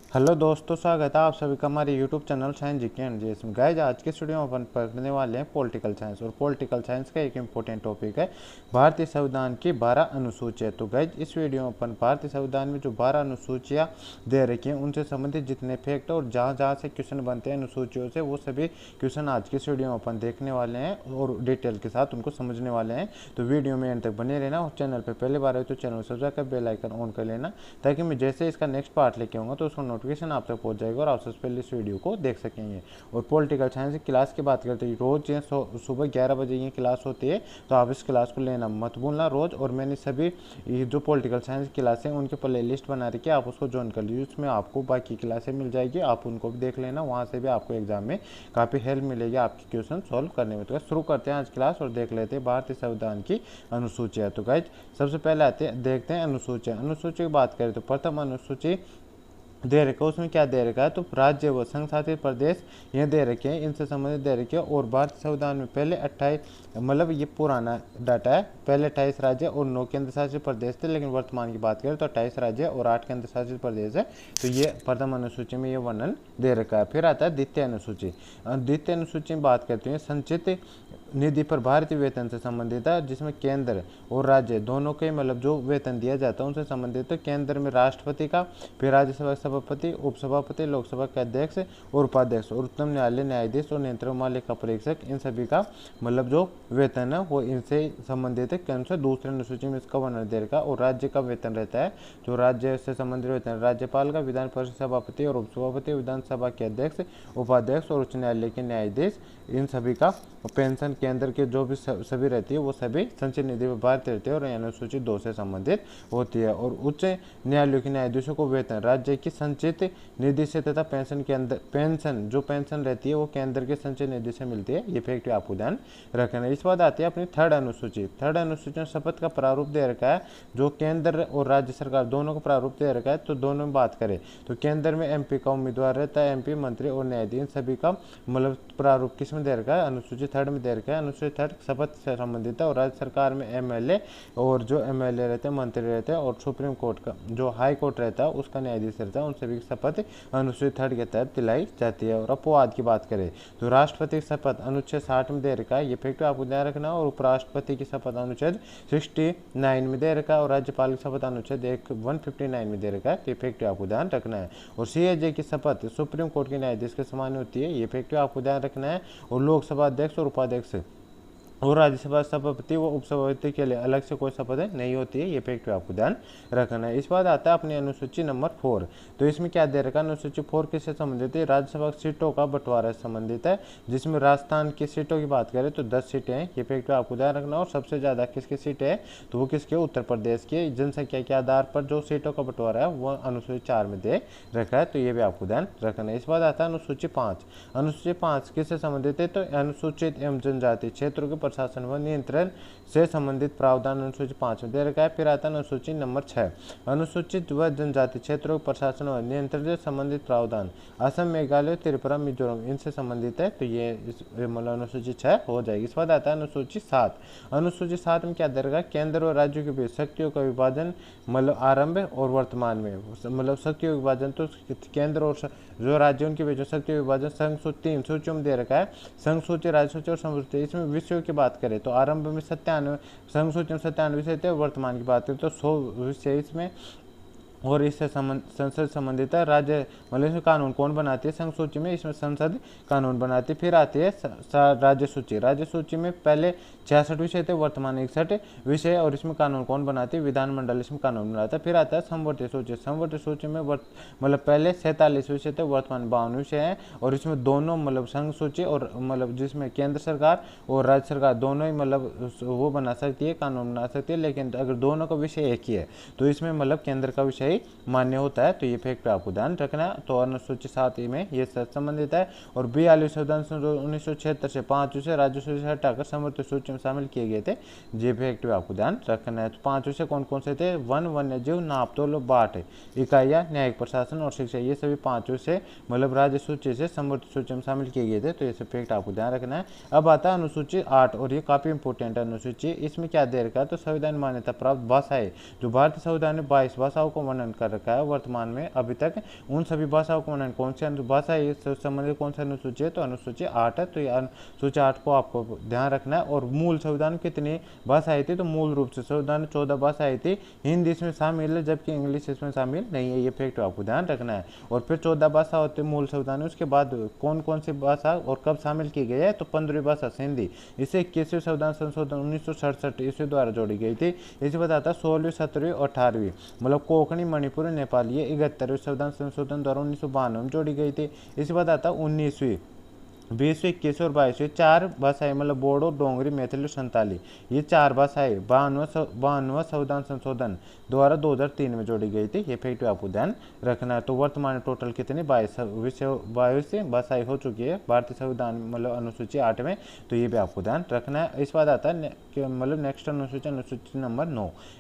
Hello दोस्तों, स्वागत है आप सभी का हमारे YouTube channel science GK and GS में। गाइस, आज के स्टूडियो में अपन पढ़ने वाले हैं पॉलिटिकल साइंस। और पॉलिटिकल साइंस का एक इम्पोर्टेंट टॉपिक है भारतीय संविधान की 12 अनुसूचियाँ। तो गाइस, इस वीडियो में अपन भारतीय संविधान में जो 12 अनुसूचियाँ दे रखी हैं उनसे संबंधित जितने फैक्ट और जहाँ जहाँ से क्वेश्चन बनते हैं अनुसूचियों से, वो सभी क्वेश्चन आज के इस वीडियो में अपन देखने वाले हैं और डिटेल के साथ उनको समझने वाले हैं। तो वीडियो में एंड तक बने रहना और चैनल पर पहली बार आए तो चैनल सब्सक्राइब कर बेल आइकन ऑन कर लेना, ताकि मैं जैसे इसका नेक्स्ट पार्ट लेके आऊँगा तो उसका नोटिफिकेशन आप तक पहुंच जाएगा और आप सबसे पहले इस वीडियो को देख सकेंगे। और पॉलिटिकल साइंस की क्लास की बात करते हैं, रोज ये सुबह 11 बजे ये क्लास होती है, तो आप इस क्लास को लेना मत भूलना रोज। और मैंने सभी ये जो पॉलिटिकल साइंस की क्लासें उनके प्ले लिस्ट बना रखी है, आप उसको ज्वाइन कर लीजिए। उसमें आपको बाकी क्लासें मिल जाएगी, आप उनको भी देख लेना, वहाँ से भी आपको एग्जाम में काफ़ी हेल्प मिलेगी आपके क्वेश्चन सॉल्व करने में। तो शुरू करते हैं आज क्लास और देख लेते हैं भारतीय संविधान की अनुसूचियाँ। तो गाइज, सबसे पहले आते हैं देखते हैं अनुसूचियाँ। अनुसूची की बात करें तो प्रथम अनुसूची दे रखा है, उसमें क्या दे रखा है तो राज्य व संघ शासित प्रदेश ये दे रखे हैं, इनसे संबंधित दे रखे हैं। और भारतीय संविधान में पहले 28 मतलब ये पुराना डाटा है, पहले 28 राज्य और 9 केंद्र शासित प्रदेश थे, लेकिन वर्तमान की बात करें तो 28 राज्य और 8 केंद्र शासित प्रदेश है। तो ये प्रथम अनुसूची में ये वर्णन दे रखा है। फिर आता है द्वितीय अनुसूची। द्वितीय अनुसूची में बात करते हैं संचित निधि पर भारतीय वेतन से संबंधित है, जिसमें केंद्र और राज्य दोनों के मतलब जो वेतन दिया जाता है उनसे संबंधित है। केंद्र में राष्ट्रपति का, फिर राज्यसभा सभापति, उपसभापति, लोकसभा के अध्यक्ष और उपाध्यक्ष, और उच्चतम न्यायालय न्यायाधीश और नियंत्रक मालिक का परीक्षक, इन सभी का मतलब जो वेतन है वो इनसे संबंधित है। कैसे दूसरे अनुसूची में इसका वर्णन दे रखा। और राज्य का वेतन रहता है, जो राज्य से संबंधित वेतन राज्यपाल का, विधान परिषद सभापति और उपसभापति, विधानसभा के अध्यक्ष, उपाध्यक्ष और उच्च न्यायालय के न्यायाधीश, इन सभी का पेंशन केंद्र के जो भी सभी रहती है वो सभी संचित निधि में भारत रहते हैं और अनुसूची 2 से संबंधित होती है। और उच्च न्यायालय के न्यायाधीशों को वेतन राज्य की संचित निधि से तथा पेंशन के अंदर पेंशन रहती है वो केंद्र के संचित निधि से मिलती है। ये फैक्ट आपको ध्यान रखना है। इस बात आती है अपनी थर्ड अनुसूची। थर्ड अनुसूची में शपथ का प्रारूप दे रखा है, जो केंद्र और राज्य सरकार दोनों को प्रारूप दे रखा है। तो दोनों में बात करें तो केंद्र में एमपी का उम्मीदवार रहता है, एमपी, मंत्री और न्यायाधीश सभी का मतलब प्रारूप किस में दे रखा है, अनुसूची थर्ड में दे रखा है। अनुसूची थर्ड शपथ से संबंधित है। और राज्य सरकार में एमएलए और जो एमएलए रहते हैं, मंत्री रहते हैं, और सुप्रीम कोर्ट का जो हाई कोर्ट रहता है उसका न्यायाधीश रहता है, उन सभी की शपथ अनुसूची थर्ड के तहत दिलाई जाती है। और अपवाद की बात करें तो राष्ट्रपति की शपथ अनुच्छेद 60 में दे रखा है, ये फैक्ट आपको ध्यान रखना। और उपराष्ट्रपति की शपथ अनुच्छेद 69 में दे रखा है। और राज्यपाल की शपथ अनुच्छेद 159 में दे रखा है, ये फैक्ट आपको ध्यान रखना है। और सीएजे की शपथ सुप्रीम कोर्ट के न्यायाधीश के समान होती है, ये फैक्ट आपको ध्यान रखना है। और लोकसभा अध्यक्ष और उपाध्यक्ष और राज्यसभा सभापति व उपसभापति के लिए अलग से कोई शपथ नहीं होती है, ये फैक्ट आपको ध्यान रखना है। इस बात आता है अपनी अनुसूची नंबर 4। तो इसमें क्या दे रखा है, अनुसूची 4 किससे संबंधित है, राज्यसभा सीटों का बंटवारा से संबंधित है, जिसमें राजस्थान की सीटों की बात करें तो 10 सीटें हैं, ये फैक्ट आपको ध्यान रखना। और सबसे ज्यादा किसकी सीटें हैं तो वो किसके, उत्तर प्रदेश की। जनसंख्या के आधार पर जो सीटों का बंटवारा है वह अनुसूची 4 में दे रखा है, तो ये भी आपको ध्यान रखना है। इस बात आता है अनुसूची 5। अनुसूची 5 किससे संबंधित है तो अनुसूचित एवं जनजाति क्षेत्रों के प्रशासन व नियंत्रण से संबंधित प्रावधान अनुसूची 5 में दे रखा है। फिर आता है अनुसूची नंबर 6। अनुसूचित व जनजाति क्षेत्रों के प्रशासन व नियंत्रण से संबंधित प्रावधान असम, मेघालय, त्रिपुरा, मिजोरम इनसे संबंधित है, तो ये मतलब अनुसूची 6 हो जाएगी। इस बाद आता है अनुसूची 7। अनुसूची 7 में क्या दे रखा है, केंद्र और राज्यों के बीच शक्तियों का विभाजन मतलब आरंभ और वर्तमान में मतलब शक्तियों का विभाजन, तो केंद्र और जो राज्यों के बीच शक्ति विभाजन संघ सूची 3 सूचियों में दे रखा है, संघ सूची, राज्य सूची और समसूची। इसमें विषयों की बात करें तो आरंभ में 97, संघ सूची में 97 विषय थे, वर्तमान की बात करें तो 100 विषय इसमें। और इससे संसद संबंधित है, राज्य मतलब इसमें कानून कौन बनाती है, संघ सूची में इसमें संसद कानून बनाती है। फिर आती है राज्य सूची। राज्य सूची में पहले 66 विषय थे, वर्तमान 61 विषय, और इसमें कानून कौन बनाती है, विधानमंडल इसमें कानून बनाता है। फिर आता है समवर्ती सूची। समवर्ती सूची में मतलब पहले 47 विषय थे, वर्तमान 52 विषय हैं, और इसमें दोनों मतलब संघ सूची और मतलब जिसमें केंद्र सरकार और राज्य सरकार दोनों ही मतलब वो बना सकती है, कानून बना सकती है। लेकिन अगर दोनों का विषय एक ही है तो इसमें मतलब केंद्र का विषय मान्य होता है, तो ये फैक्ट आपको ध्यान रखना है। तो अनुसूची 7 में ये संबंधित है। और 42 संविधान 1976 से 5 विषय राज्य सूची से हटाकर समवर्ती सूची में शामिल किए गए थे, ये फैक्ट आपको ध्यान रखना है। तो 5 विषय कौन कौन से थे, वन, वन्य जीव, नापतोल, बाट, इकाइयां, न्यायिक प्रशासन और शिक्षा, ये सभी 5 विषय मतलब राज्य सूची से समवर्ती सूची में शामिल किए गए थे, तो ये फैक्ट आपको ध्यान रखना है। अब आता है अनुसूची 8, और ये काफी इंपोर्टेंट है अनुसूची। इसमें क्या दे रखा है तो संविधान मान्यता प्राप्त भाषाएं, जो भारतीय संविधान में 22 भाषाओं को वर्णन कर रखा है वर्तमान में अभी तक उन सभी भाषाओं का वर्णन कौन सी भाषा है इससे संबंधित कौन सी अनुसूची है, तो अनुसूची 8 है। तो ये अनुसूची 8 को आपको ध्यान रखना है। और मूल संविधान में कितनी भाषा आई थी, तो मूल रूप से संविधान में 14 भाषा आई थी, हिंदी इसमें शामिल है जबकि इंग्लिश इसमें शामिल नहीं है, ये फैक्ट आपको ध्यान रखना है। और फिर 14 भाषा होती है मूल संविधान में, उसके बाद कौन कौन सी भाषा और कब शामिल की गई है, तो 15वीं भाषा हिंदी, इसे 21वें संविधान संशोधन 1967 ईस्वी द्वारा जोड़ी गई थी। इसे बताता 16वीं 17वीं और 18वीं मतलब कोंकणी मणिपुरी नेपाली 71वें संविधान संशोधन द्वारा 1992 में जोड़ी गई थी। इसे बताता 19वीं 20वीं 21वीं और 22वीं 4 भाषाएं मतलब बोडो डोंगरी मैथिली और संताली, ये 4 भाषाएं 52वां संविधान संशोधन द्वारा 2003 में जोड़ी गई थी। ये फैक्ट आपको ध्यान रखना है। तो वर्तमान में टोटल कितनी 22 भाषाएं हो चुकी है भारतीय संविधान मतलब अनुसूची 8 में, तो ये भी आपको ध्यान रखना है। इस बात आता है मतलब नेक्स्ट अनुसूची अनुसूची नंबर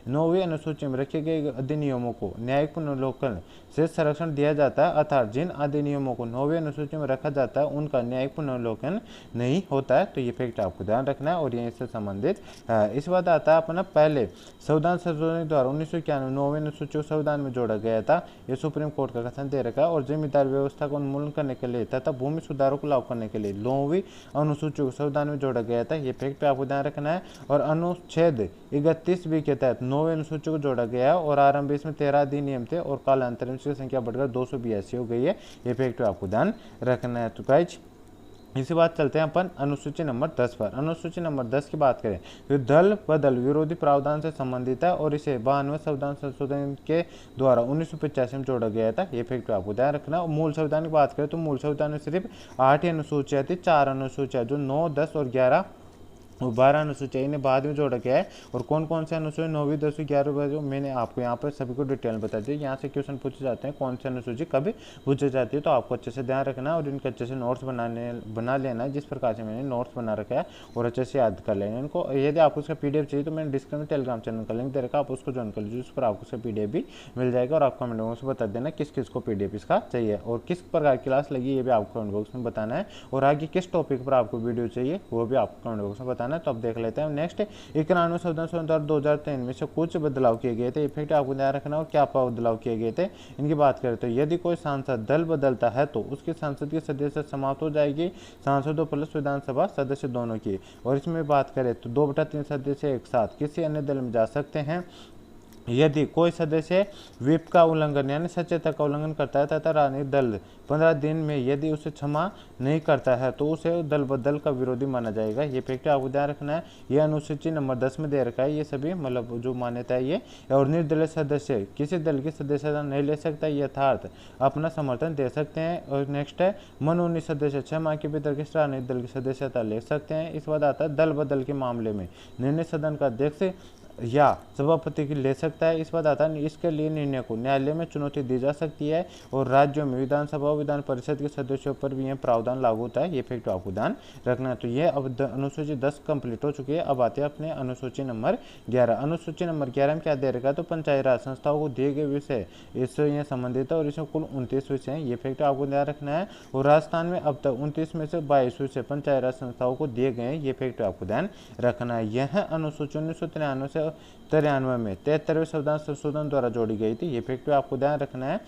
9वीं अनुसूची में रखे गए अधिनियमों को न्यायिक पुनर्विलोकन से संरक्षण दिया जाता है, अर्थात जिन अधिनियमों को 9वीं अनुसूची में रखा जाता है उनका न्यायिक पुनर्विलोकन नहीं होता है। तो ये फैक्ट आपको ध्यान रखना है और ये इससे संबंधित है। इस बात आता है अपना पहले संविधान संशोधन द्वारा 1991 9वीं अनुसूची संविधान में जोड़ा गया था, ये सुप्रीम कोर्ट का कथन दे रखा है। और जिम्मेदार व्यवस्था को उन्मूलन करने के लिए तथा भूमि सुधारों को लागू करने के लिए 9वीं अनुसूची को संविधान में जोड़ा गया था, ये फैक्ट पे आपको ध्यान रखना है। और अनुच्छेद 31 के तहत 9वीं अनुसूची को जोड़ा गया है और आरंभ इसमें 13 अधिनियम थे और कालांतर में इसकी संख्या बढ़कर 282 हो गई है, ये फैक्ट आपको ध्यान रखना है। तो गाइज इसी बात चलते हैं अपन अनुसूची नंबर 10 पर। अनुसूची नंबर 10 की बात करें तो दल बदल विरोधी प्रावधान से संबंधित है और इसे 92वें संविधान संशोधन के द्वारा 1985 में जोड़ा गया था, ये फैक्ट आपको ध्यान रखना। और मूल संविधान की बात करें तो मूल संविधान में सिर्फ 8 ही अनुसूचियाँ थी, 4 अनुसूचियाँ जो 9, 10 और 11 और 12 अनुसूचियाँ इन्हें बाद में जोड़ा गया है। और कौन कौन से अनुसूची 9वीं 10वीं 11वीं जो मैंने आपको यहाँ पर सभी को डिटेल में बता दी। यहाँ से क्वेश्चन पूछे जाते हैं कौन सी अनुसूची कभी पूछी जाती है, तो आपको अच्छे से ध्यान रखना है और इनके अच्छे से नोट्स बना लेना है जिस प्रकार से मैंने नोट्स बना रखा है और अच्छे से याद कर लेना इनको। यदि आपको उसका PDF चाहिए तो मैंने डिस्क्रिप्शन में टेलीग्राम चैनल का लिंक दे रखा, आप उसको ज्वाइन कर लीजिए, उस पर आपको उसका PDF भी मिल जाएगा। और आप कमेंट बॉक्स में बता देना किस किस को PDF इसका चाहिए और किस प्रकार की क्लास लगी, ये भी आपको कमेंट बॉक्स में बताना है। और आगे किस टॉपिक पर आपको वीडियो चाहिए वो भी आपको कमेंट बॉक्स में बताना है। तो अब देख लेते हैं नेक्स्ट 91 संविधान 2003 में से कुछ बदलाव किए गए थे, इफेक्ट आपको ध्यान रखना और क्या बदलाव किए गए थे इनकी बात करें तो यदि कोई सांसद दल बदलता है तो उसकी संसद की सदस्य समाप्त हो जाएगी, सांसदों प्लस विधानसभा सदस्य दोनों की। और इसमें बात करें तो 2/3 सदस्य एक साथ किसी अन्य दल में जा सकते हैं यदि कोई सदस्य व्हिप का उल्लंघन यानी सचेतक का उल्लंघन करता है तथा राजनीतिक दल 15 दिन में यदि उसे क्षमा नहीं करता है तो उसे दल बदल का विरोधी माना जाएगा, ये फैक्ट आपको ध्यान रखना है। ये अनुसूची नंबर 10 में दे रखा है, ये सभी मतलब जो मान्यता है ये। और निर्दलीय सदस्य किसी दल की सदस्यता नहीं ले सकता, यथार्थ अपना समर्थन दे सकते हैं। और नेक्स्ट है मनोनीत सदस्य 6 माह के भीतर किसी राजनीतिक दल की सदस्यता ले सकते हैं। इस बाद आता है दल बदल के मामले में निर्णय सदन का अध्यक्ष या सभापति की ले सकता है। इस बात आता है इसके लिए निर्णय को न्यायालय में चुनौती दी जा सकती है और राज्यों में विधानसभा विधान परिषद के सदस्यों पर भी यह प्रावधान लागू होता है, ये फैक्ट आपको ध्यान रखना है। तो ये अब अनुसूची 10 कंप्लीट हो चुकी है। अब आते हैं अपने अनुसूची नंबर 11। अनुसूची नंबर 11 में क्या दे रखा है तो पंचायती राज संस्थाओं को दिए गए विषय इससे यह संबंधित है और इसमें कुल 29 विषय हैं, ये फैक्ट आपको ध्यान रखना है। और राजस्थान में अब तक 29 में से 22 विषय पंचायती राज संस्थाओं को दिए गए हैं, ये फैक्ट आपको ध्यान रखना है। यह अनुसूची 1993 से 93 में 73वें संविधान संशोधन द्वारा जोड़ी गई थी, ये फैक्ट आपको ध्यान रखना है।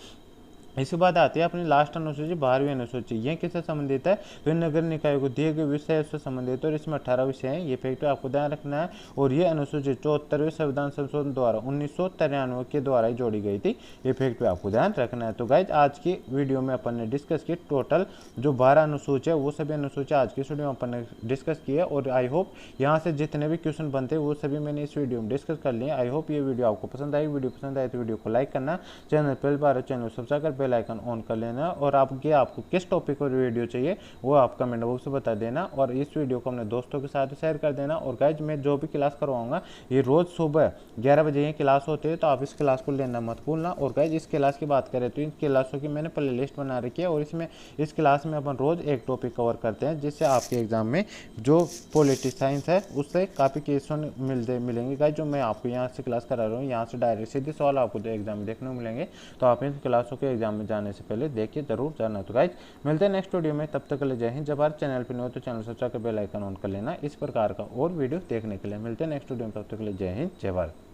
इसके बाद आती है अपनी लास्ट अनुसूची 12वीं अनुसूची, यह किससे संबंधित है तो नगर निकाय को दिए गए विषय से संबंधित और इसमें 18 विषय हैं, ये फैक्ट आपको ध्यान रखना है। और ये अनुसूची 74वें संविधान संशोधन द्वारा 1993 के द्वारा ही जोड़ी गई थी, ये फैक्ट आपको ध्यान रखना है। तो गाइज आज की वीडियो में अपन ने डिस्कस की टोटल जो 12 अनुसूची है वो सभी अनुसूची आज की वीडियो में अपन ने डिस्कस की है। और आई होप यहाँ से जितने भी क्वेश्चन बनते हैं वो सभी मैंने इस वीडियो में डिस्कस कर लिए। आई होप ये वीडियो आपको पसंद आई, वीडियो पसंद आए तो वीडियो को लाइक करना, चैनल पहली बार चैनल सब्सक्राइब कर बेल आइकन ऑन कर लेना। और आपको किस टॉपिक पर वीडियो चाहिए वो आप कमेंट बॉक्स में बता देना और इस वीडियो को अपने दोस्तों के साथ शेयर कर देना। और गाइज मैं जो भी क्लास करवाऊंगा ये रोज सुबह 11 बजे ये क्लास होती है, तो आप इस क्लास को लेना मत भूलना। और गाइज इस क्लास की बात करें तो इन क्लासों की मैंने प्ले लिस्ट बना रखी है और इसमें इस क्लास में अपन रोज एक टॉपिक कवर करते हैं जिससे आपके एग्जाम में जो पॉलिटिक्स साइंस है उससे काफ़ी क्वेश्चन मिलेंगे। गाइज जो मैं आपको यहाँ से क्लास करा रहा हूँ यहाँ से डायरेक्ट सीधे सवाल आपको एग्जाम में देखने को मिलेंगे, तो आप इन क्लासों के एग्जाम में जाने से पहले देखिए जरूर जाना। तो गाइज मिलते हैं नेक्स्ट वीडियो में, तब तक के लिए जय हिंद। जब आप चैनल पर नहीं हो तो चैनल सब्सक्राइब कर बेल आइकन ऑन कर लेना इस प्रकार का और वीडियो देखने के लिए। मिलते हैं नेक्स्ट वीडियो में, तब तक के लिए जय हिंद जय भारत।